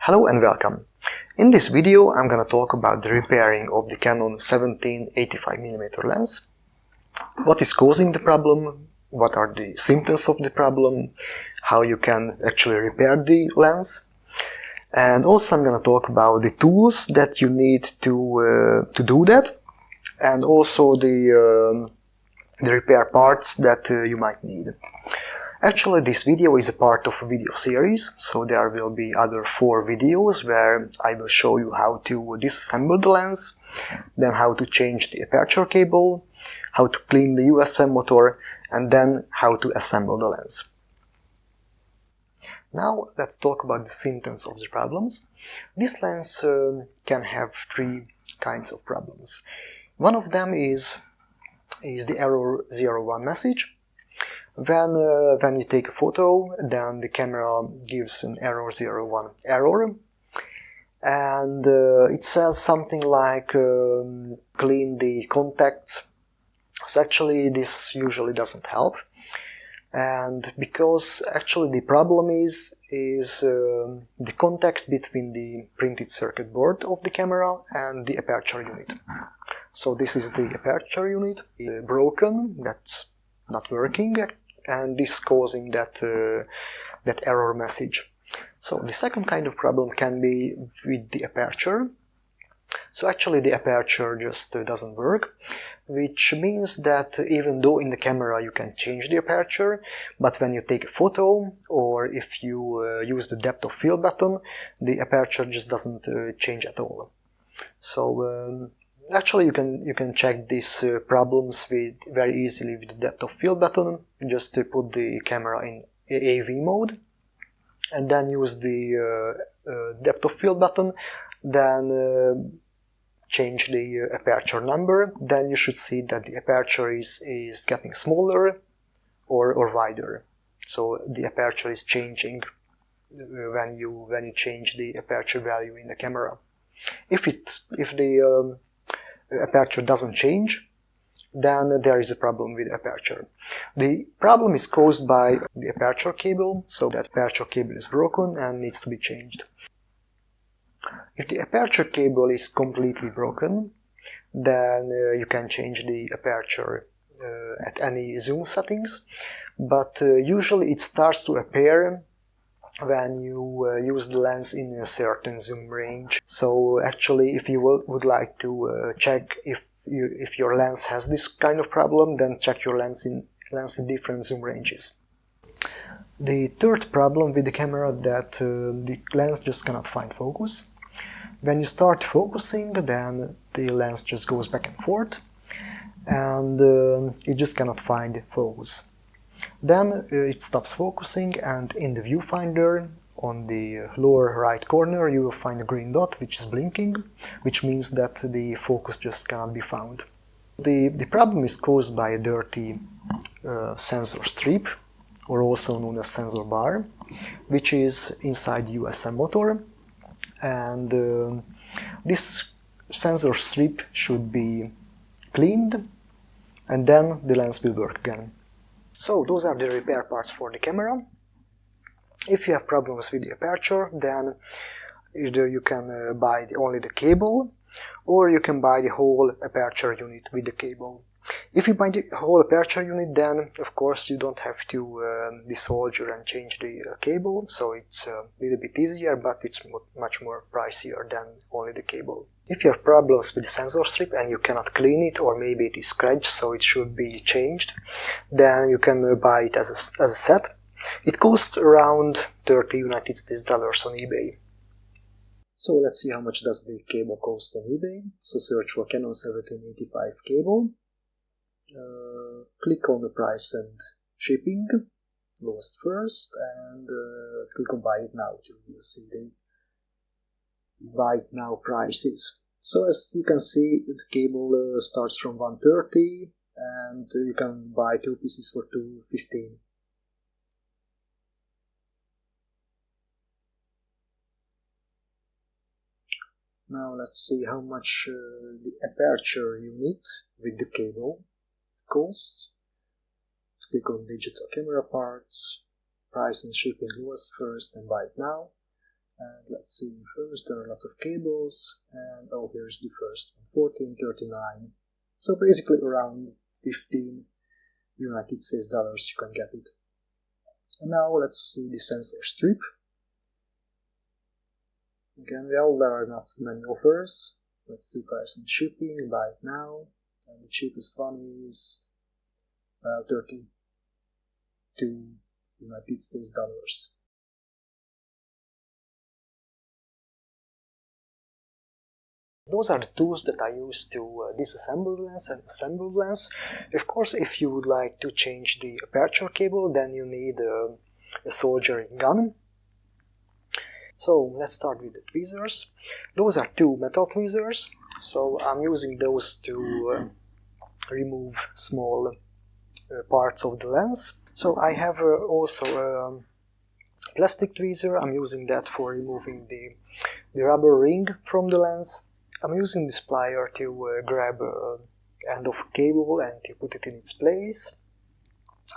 Hello and welcome. In this video I'm gonna talk about the repairing of the Canon 17-85mm lens. What is causing the problem, what are the symptoms of the problem, how you can actually repair the lens, and also I'm gonna talk about the tools that you need to do that, and also the repair parts that you might need. Actually, this video is a part of a video series, so there will be other 4 videos where I will show you how to disassemble the lens, then how to change the aperture cable, how to clean the USM motor, and then how to assemble the lens. Now let's talk about the symptoms of the problems. This lens can have 3 kinds of problems. One of them is the error 01 message. When you take a photo, then the camera gives an error 01 error, and it says something like clean the contacts. So actually this usually doesn't help, and because actually the problem is the contact between the printed circuit board of the camera and the aperture unit. So this is the aperture unit broken, that's not working, and this causing that error message. So the second kind of problem can be with the aperture. So actually the aperture just doesn't work, which means that even though in the camera you can change the aperture, but when you take a photo or if you use the depth of field button, the aperture just doesn't change at all. So actually you can check these problems very easily with the depth of field button. Just to put the camera in AV mode and then use the depth of field button, then change the aperture number, then you should see that the aperture is getting smaller or wider. So the aperture is changing when you change the aperture value in the camera. If the aperture doesn't change, then there is a problem with aperture. The problem is caused by the aperture cable, so that aperture cable is broken and needs to be changed. If the aperture cable is completely broken, then you can change the aperture at any zoom settings, but usually it starts to appear when you use the lens in a certain zoom range. So actually if you would like to check if your lens has this kind of problem, then check your lens in different zoom ranges. The third problem with the camera that the lens just cannot find focus. When you start focusing, then the lens just goes back and forth and it just cannot find focus. Then it stops focusing, and in the viewfinder on the lower right corner you will find a green dot which is blinking, which means that the focus just cannot be found. The problem is caused by a dirty sensor strip, or also known as sensor bar, which is inside the USM motor, and this sensor strip should be cleaned and then the lens will work again. So those are the repair parts for the camera. If you have problems with the aperture, then either you can buy only the cable, or you can buy the whole aperture unit with the cable. If you buy the whole aperture unit, then of course you don't have to desolder and change the cable, so it's a little bit easier, but it's much more pricier than only the cable. If you have problems with the sensor strip and you cannot clean it, or maybe it is scratched so it should be changed, then you can buy it as a set. It costs around $30 United States on eBay. So let's see how much does the cable cost on eBay. So search for Canon 17-85 cable. Click on the price and shipping, lowest first, and click on buy it now to see the buy it now prices. So as you can see, the cable starts from $130 and you can buy 2 pieces for $215. Now let's see how much the aperture unit with the cable costs. Click on digital camera parts, price and shipping lowest first and buy it now. And let's see, first there are lots of cables, and oh, here's the first one, 14.39. So basically around 15 United States dollars you can get it. And now let's see the sensor strip. Again, well, there are not many offers. Let's see price and shipping, buy it now. And the cheapest one is 32 United States dollars. Those are the tools that I use to disassemble the lens and assemble the lens. Of course, if you would like to change the aperture cable, then you need a soldering gun. So let's start with the tweezers. Those are two metal tweezers, so I'm using those to remove small parts of the lens. So I have also a plastic tweezer. I'm using that for removing the rubber ring from the lens. I'm using this plier to grab end of cable and to put it in its place.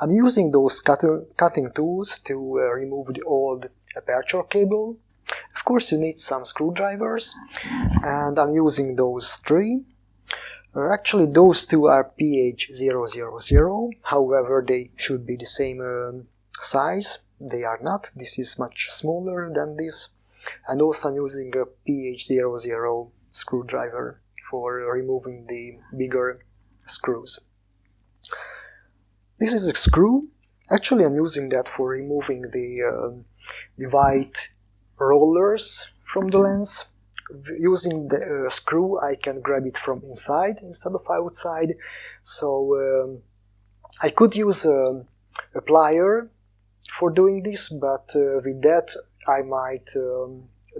I'm using those cutting tools to remove the old aperture cable. Of course, you need some screwdrivers, and I'm using those three. Actually, those two are PH000, however, they should be the same size. They are not. This is much smaller than this. And also I'm using a PH00 screwdriver for removing the bigger screws. This is a screw. Actually, I'm using that for removing the white rollers from the lens. Using the screw, I can grab it from inside instead of outside. So I could use a plier for doing this, but with that I might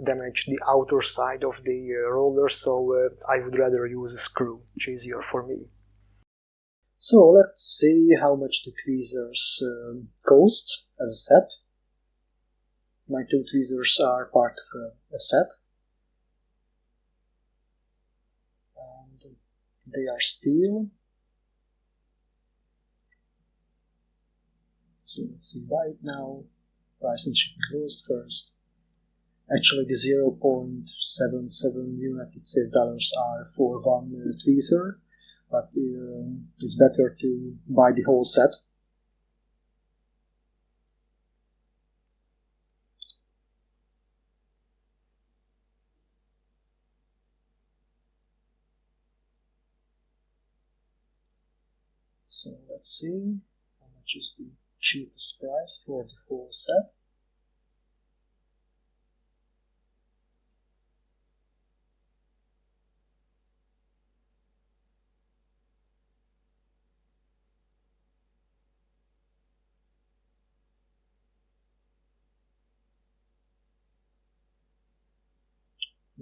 damage the outer side of the roller, so I would rather use a screw, which is easier for me. So let's see how much the tweezers cost as a set. My two tweezers are part of a set, and they are steel. So let's see right now, price and shipping goes first. Actually, the 0.77 United States dollars are for one tweezer, but it's better to buy the whole set. So let's see how much is the cheapest price for the whole set.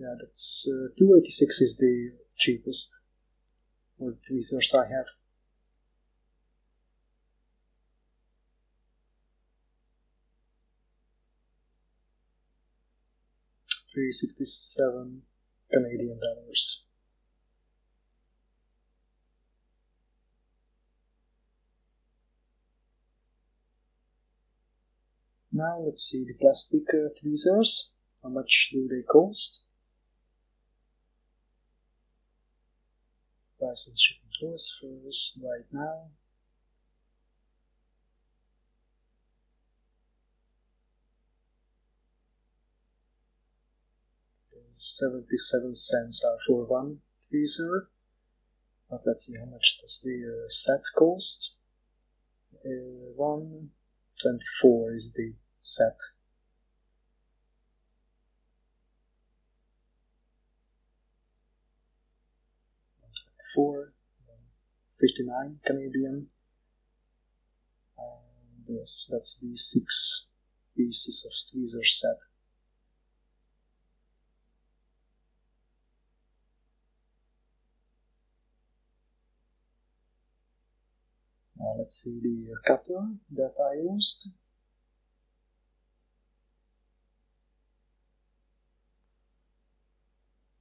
Yeah, that's 286 is the cheapest for the tweezers I have. $367 Canadian dollars. Now let's see the plastic tweezers. How much do they cost? Price and shipping goes first right now. Those 77 cents are for one tweezer. But let's see how much does the set cost. 124 is the set. $59 Canadian, and yes, that's the 6 pieces of tweezer set. Now let's see the cutter that I used.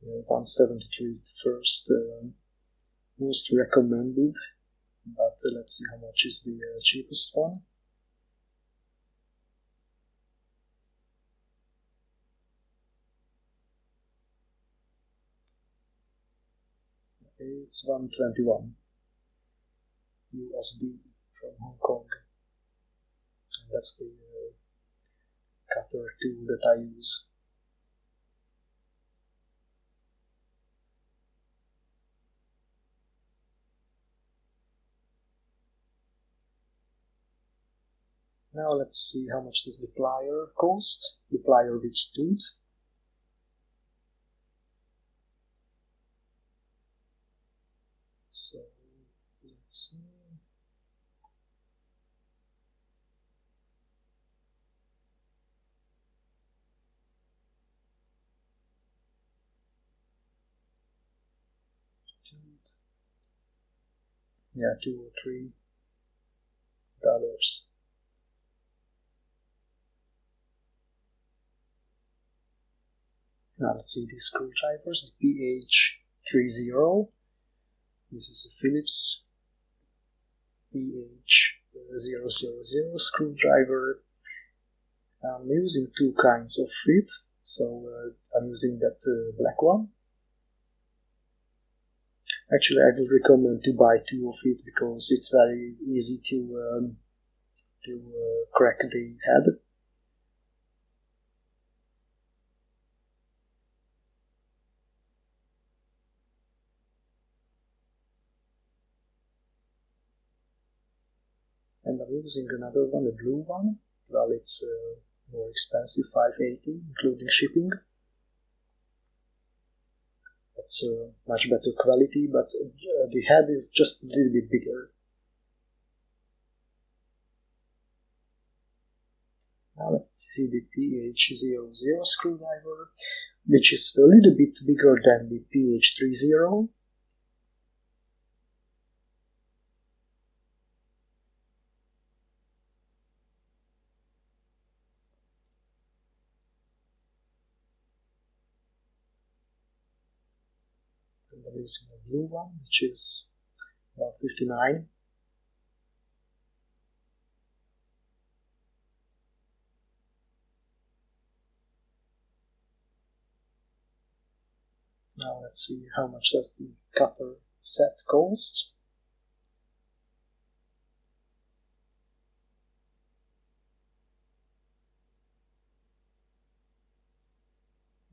The 173 is the first most recommended, but let's see how much is the cheapest one. It's 121 USD from Hong Kong. And that's the cutter tool that I use. Now let's see how much does the plier cost, the plier with tooth. So let's see. Yeah, $2 or $3. Now let's see the screwdrivers, the PH30. This is a Phillips PH000 screwdriver. I'm using two kinds of it, so I'm using that black one. Actually, I would recommend to buy two of it because it's very easy to crack the head. And I'm using another one, a blue one. Well, it's more expensive, $5.80, including shipping. It's much better quality, but the head is just a little bit bigger. Now let's see the PH00 screwdriver, which is a little bit bigger than the PH30. And I'm using a blue one, which is about $59. Now let's see how much does the cutter set cost.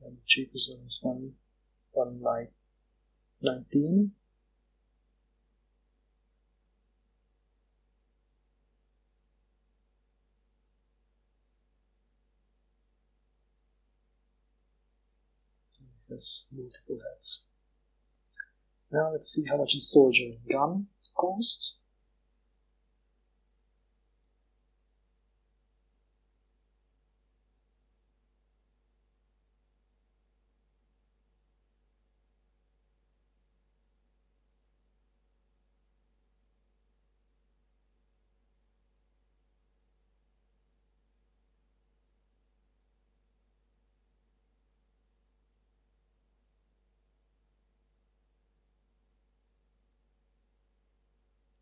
And the cheapest one is $119. It has multiple heads. Now let's see how much the soldering gun costs.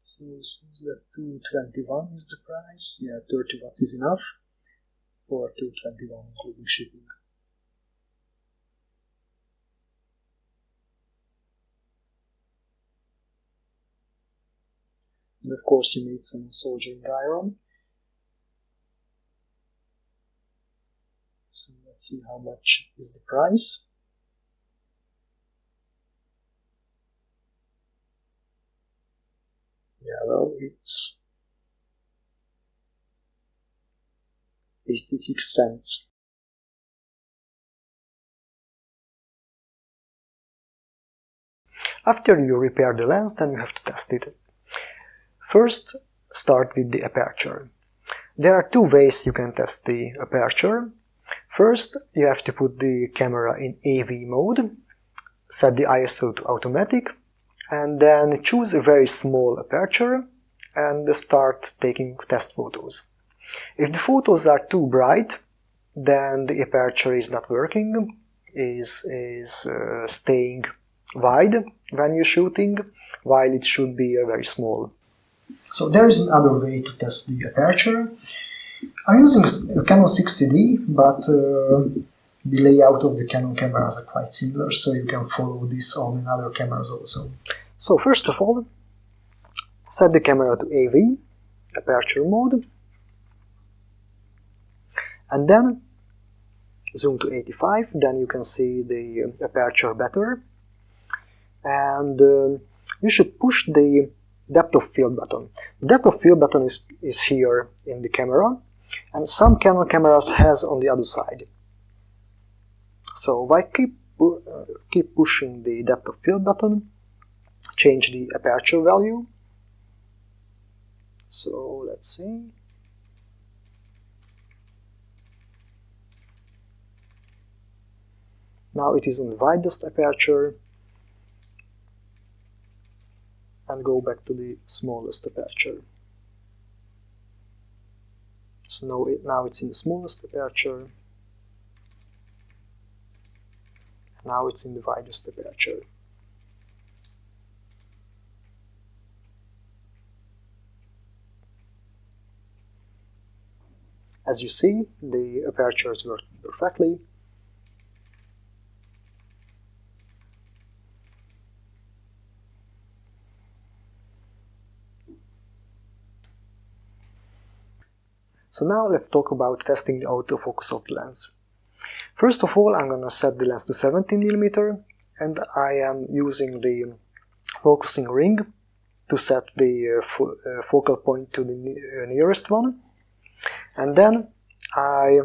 So it seems that 221 is the price. Yeah, 30 watts is enough for 221 including shipping. And of course you need some soldering iron. So let's see how much is the price. Yeah, well, it's 56 cents. After you repair the lens, then you have to test it. First, start with the aperture. There are two ways you can test the aperture. First, you have to put the camera in AV mode, set the ISO to automatic, and then choose a very small aperture and start taking test photos. If the photos are too bright, then the aperture is not working, is staying wide when you're shooting, while it should be very small. So there is another way to test the aperture. I'm using a Canon 60D, but the layout of the Canon cameras are quite similar, so you can follow this on other cameras also. So first of all, set the camera to AV, aperture mode, and then zoom to 85, then you can see the aperture better, and you should push the depth of field button. The depth of field button is here in the camera, and some Canon cameras has on the other side. So I keep pushing the depth of field button, change the aperture value. So let's see. Now it is in the widest aperture, and go back to the smallest aperture. So now it's in the smallest aperture. Now it's in the widest aperture. As you see, the apertures work perfectly. So now let's talk about testing the autofocus of the lens. First of all, I'm going to set the lens to 17mm, and I am using the focusing ring to set the focal point to the nearest one. And then I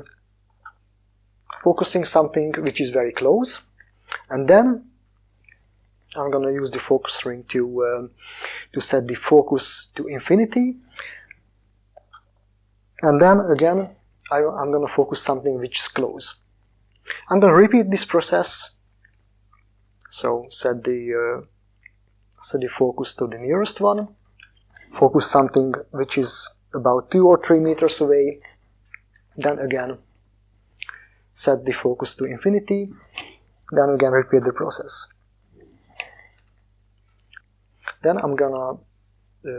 focusing something which is very close, and then I'm going to use the focus ring to set the focus to infinity. And then again, I'm going to focus something which is close. I'm going to repeat this process. So set the focus to the nearest one, focus something which is about 2 or 3 meters away, then again set the focus to infinity, then again repeat the process. Then I'm gonna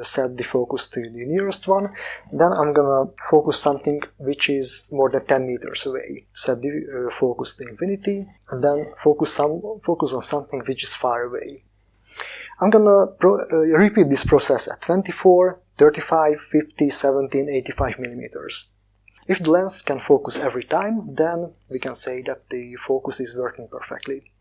set the focus to the nearest one, then I'm gonna focus something which is more than 10 meters away, set the focus to infinity, and then focus on something which is far away. I'm gonna repeat this process at 24, 35, 50, 70, 85 millimeters. If the lens can focus every time, then we can say that the focus is working perfectly.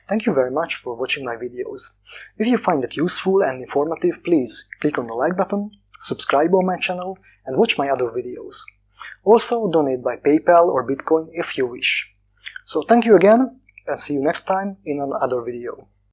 Thank you very much for watching my videos. If you find it useful and informative, please click on the like button, subscribe on my channel, and watch my other videos. Also, donate by PayPal or Bitcoin if you wish. So thank you again, and see you next time in another video.